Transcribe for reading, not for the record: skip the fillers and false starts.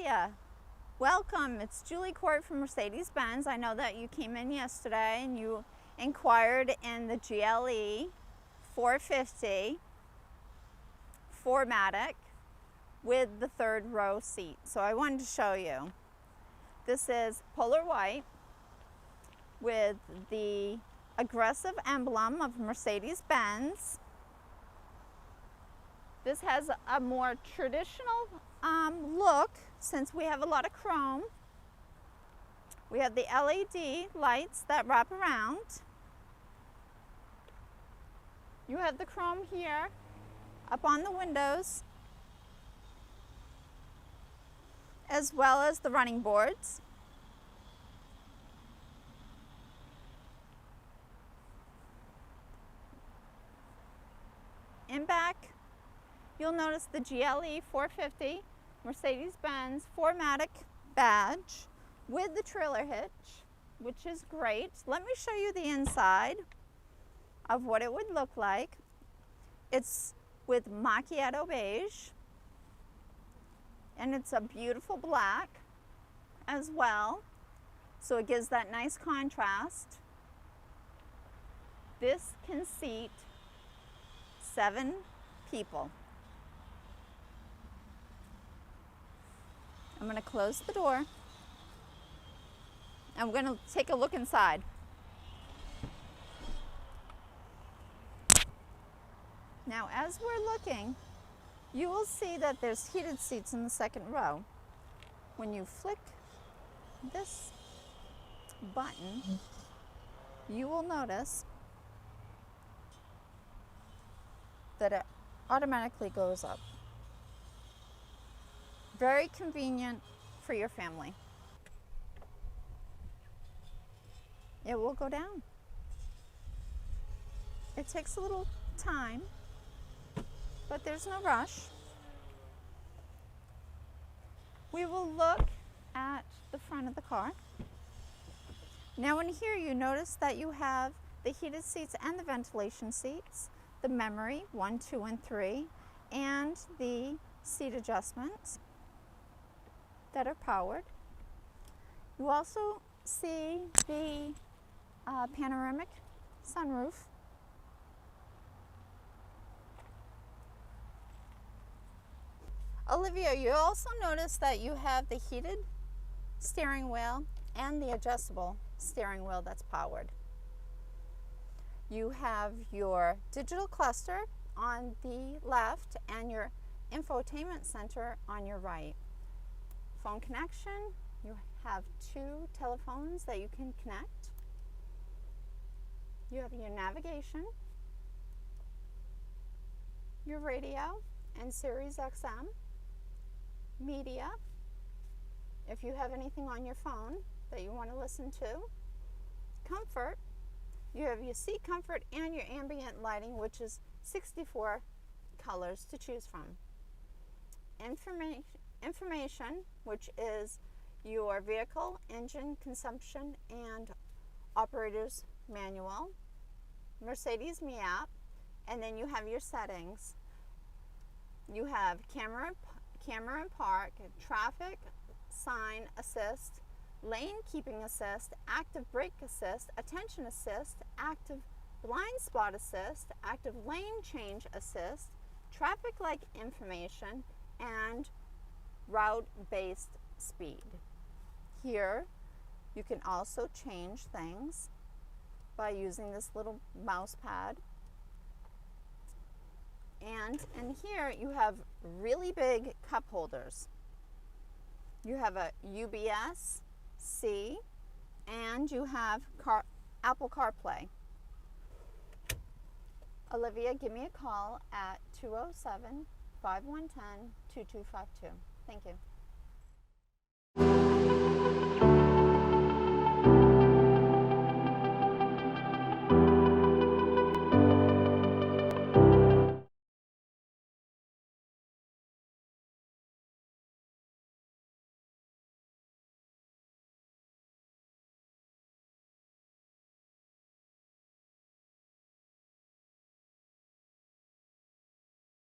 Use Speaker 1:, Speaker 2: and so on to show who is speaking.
Speaker 1: Olivia. Welcome. It's Julie Court from Mercedes-Benz. I know that you came in yesterday and you inquired in the GLE 450 4MATIC with the third row seat. So I wanted to show you. This is polar white with the aggressive emblem of Mercedes-Benz. This has a more traditional look since we have a lot of chrome. We have the LED lights that wrap around. You have the chrome here up on the windows, as well as the running boards. In back, you'll notice the GLE 450 Mercedes-Benz 4MATIC badge with the trailer hitch, which is great. Let me show you the inside of what it would look like. It's with macchiato beige, and it's a beautiful black as well, so it gives that nice contrast. This can seat 7 people. I'm going to close the door and we're going to take a look inside. Now, as we're looking, you will see that there's heated seats in the second row. When you flick this button, you will notice that it automatically goes up. Very convenient for your family. It will go down. It takes a little time, but there's no rush. We will look at the front of the car. Now in here you notice that you have the heated seats and the ventilation seats, the memory 1, 2, and 3, and the seat adjustments that are powered. You also see the panoramic sunroof. Olivia, you also notice that you have the heated steering wheel and the adjustable steering wheel that's powered. You have your digital cluster on the left and your infotainment center on your right. Phone connection, you have 2 telephones that you can connect. You have your navigation, your radio and Sirius XM, media, if you have anything on your phone that you want to listen to, comfort, you have your seat comfort and your ambient lighting, which is 64 colors to choose from. Information, which is your vehicle, engine, consumption, and operator's manual, Mercedes Me app, and then you have your settings. You have camera and park, traffic sign assist, lane keeping assist, active brake assist, attention assist, active blind spot assist, active lane change assist, traffic light information, and route-based speed. Here you can also change things by using this little mouse pad. And in here you have really big cup holders. You have a USB-C and you have Apple CarPlay. Olivia, give me a call at 207-5110-2252. Thank you.